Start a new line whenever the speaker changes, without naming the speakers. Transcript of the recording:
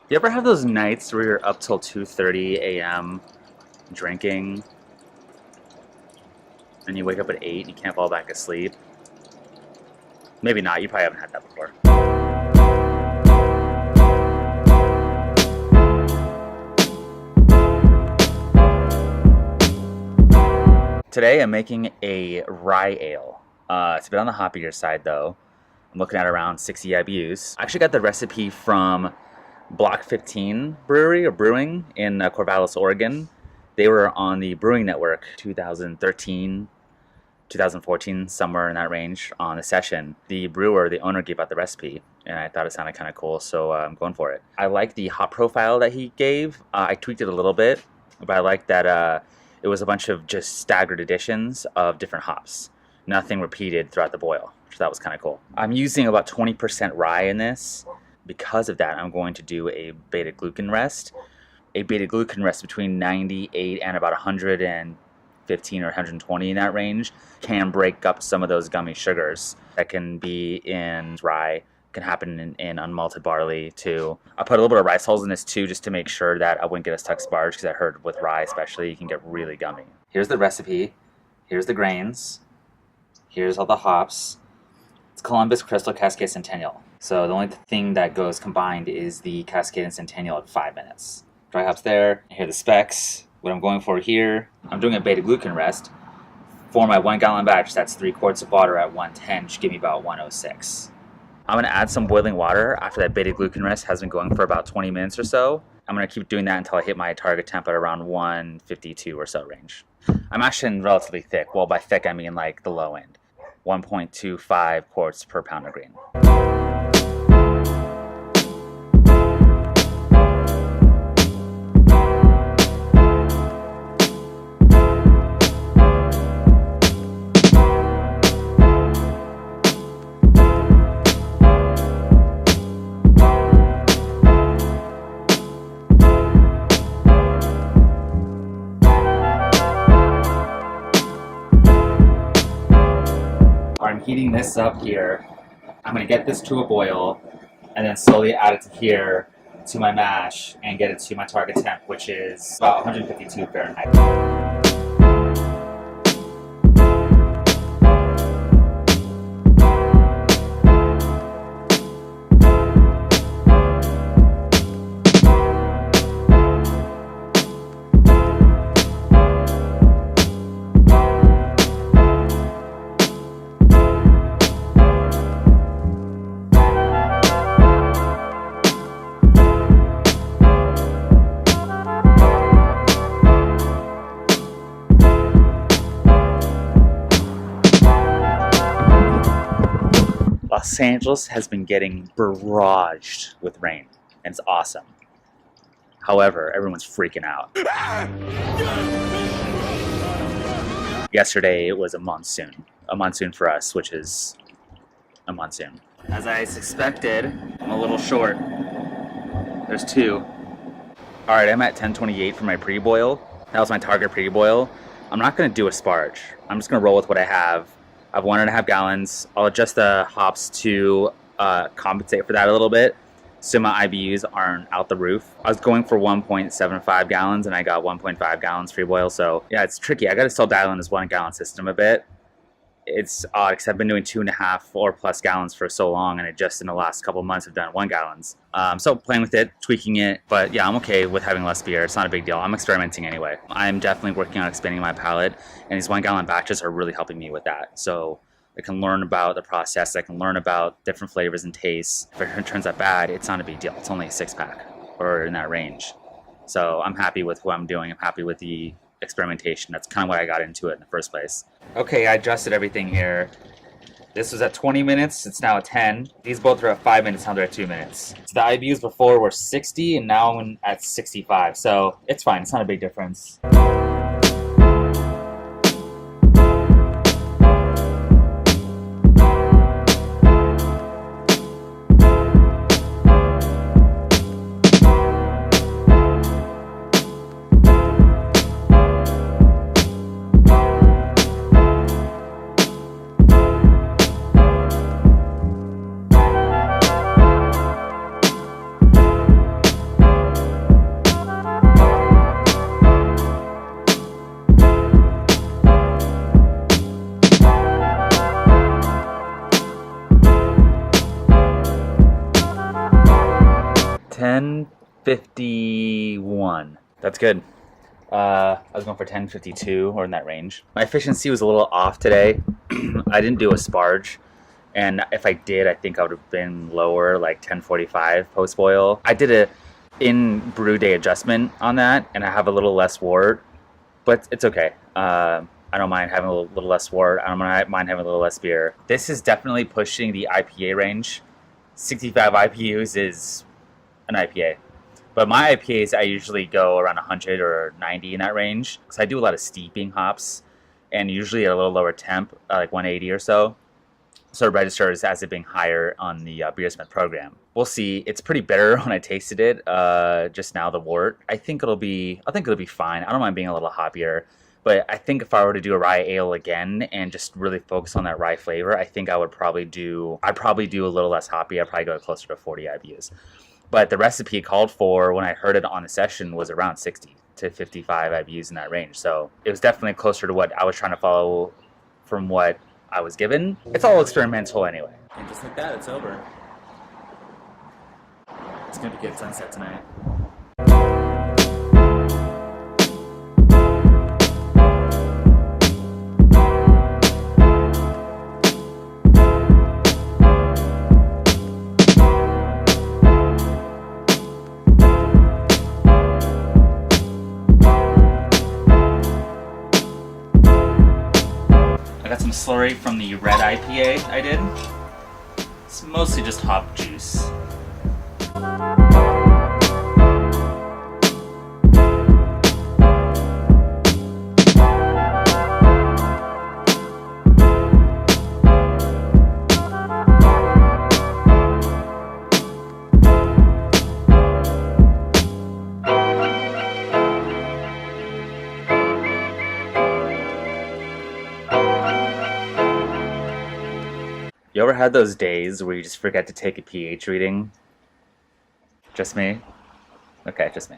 You ever have those nights where you're up till 2:30 a.m. drinking and you wake up at 8 and you can't fall back asleep? Maybe not, you probably haven't had that before. Today I'm making a rye ale. It's a bit on the hoppier side though. I'm looking at around 60 IBUs. I actually got the recipe from Block 15 Brewery or Brewing in Corvallis, Oregon. They were on the Brewing Network 2013, 2014, somewhere in that range on the session. The brewer, the owner, gave out the recipe and I thought it sounded kind of cool, so I'm going for it. I like the hop profile that he gave. I tweaked it a little bit, but I like that it was a bunch of just staggered additions of different hops. Nothing repeated throughout the boil, which that was kind of cool. I'm using about 20% rye in this. Because of that, I'm going to do a beta-glucan rest. A beta-glucan rest between 98 and about 115 or 120 in that range can break up some of those gummy sugars that can be in rye, can happen in unmalted barley too. I put a little bit of rice hulls in this too just to make sure that I wouldn't get a stuck sparge, because I heard with rye especially you can get really gummy. Here's the recipe. Here's the grains. Here's all the hops. It's Columbus, Crystal, Cascade, Centennial. So the only thing that goes combined is the Cascade and Centennial at 5 minutes. Dry hops there. Here are the specs. What I'm going for here, I'm doing a beta-glucan rest. For my 1 gallon batch, that's 3 quarts of water at 110, should give me about 106. I'm going to add some boiling water after that beta-glucan rest has been going for about 20 minutes or so. I'm going to keep doing that until I hit my target temp at around 152 or so range. I'm actually relatively thick. Well, by thick, I mean like the low end. 1.25 quarts per pound of grain. I'm heating this up here. I'm going to get this to a boil and then slowly add it to here to my mash and get it to my target temp, which is about 152 Fahrenheit. Los Angeles has been getting barraged with rain, and it's awesome. However, everyone's freaking out. Yesterday, it was a monsoon. A monsoon for us, which is a monsoon. As I suspected, I'm a little short. There's 2. All right, I'm at 1028 for my pre-boil. That was my target pre-boil. I'm not gonna do a sparge. I'm just gonna roll with what I have. I have 1.5 gallons. I'll adjust the hops to compensate for that a little bit, so my IBUs aren't out the roof. I was going for 1.75 gallons and I got 1.5 gallons free boil. So yeah, it's tricky. I got to still dial in this 1 gallon system a bit. It's odd because I've been doing 2.5 or plus gallons for so long, and it just in the last couple of months have done 1 gallons. So playing with it, tweaking it, but yeah, I'm okay with having less beer. It's not a big deal. I'm experimenting anyway. I'm definitely working on expanding my palate, and these 1 gallon batches are really helping me with that. So I can learn about the process. I can learn about different flavors and tastes. If it turns out bad, it's not a big deal. It's only a 6-pack or in that range. So I'm happy with what I'm doing. I'm happy with the experimentation. That's kind of why I got into it in the first place. Okay, I adjusted everything here. This was at 20 minutes, it's now at 10. These both are at 5 minutes, now they're at 2 minutes. So the IBUs before were 60 and now I'm at 65. So it's fine, it's not a big difference. 1051. That's good. I was going for 1052 or in that range. My efficiency was a little off today. I didn't do a sparge. And if I did, I think I would have been lower, like 1045 post boil. I did a in brew day adjustment on that, and I have a little less wort, but it's okay. I don't mind having a little less wort. I don't mind having a little less beer. This is definitely pushing the IPA range. 65 IPUs is an IPA. But my IPAs, I usually go around 100 or 90 in that range, because I do a lot of steeping hops, and usually at a little lower temp, like 180 or so. So it registers as it being higher on the Beersmith program. We'll see. It's pretty bitter when I tasted it just now, the wort. I think it'll be fine. I don't mind being a little hoppier, but I think if I were to do a rye ale again and just really focus on that rye flavor, I think I'd probably do a little less hoppy. I'd probably go closer to 40 IBUs. But the recipe called for, when I heard it on the session, was around 60 to 55 IBUs in that range. So it was definitely closer to what I was trying to follow from what I was given. It's all experimental anyway. And just like that, it's over. It's gonna be good sunset tonight. I got some slurry from the red IPA I did. It's mostly just hop juice. You ever had those days where you just forget to take a pH reading? Just me? Okay, just me.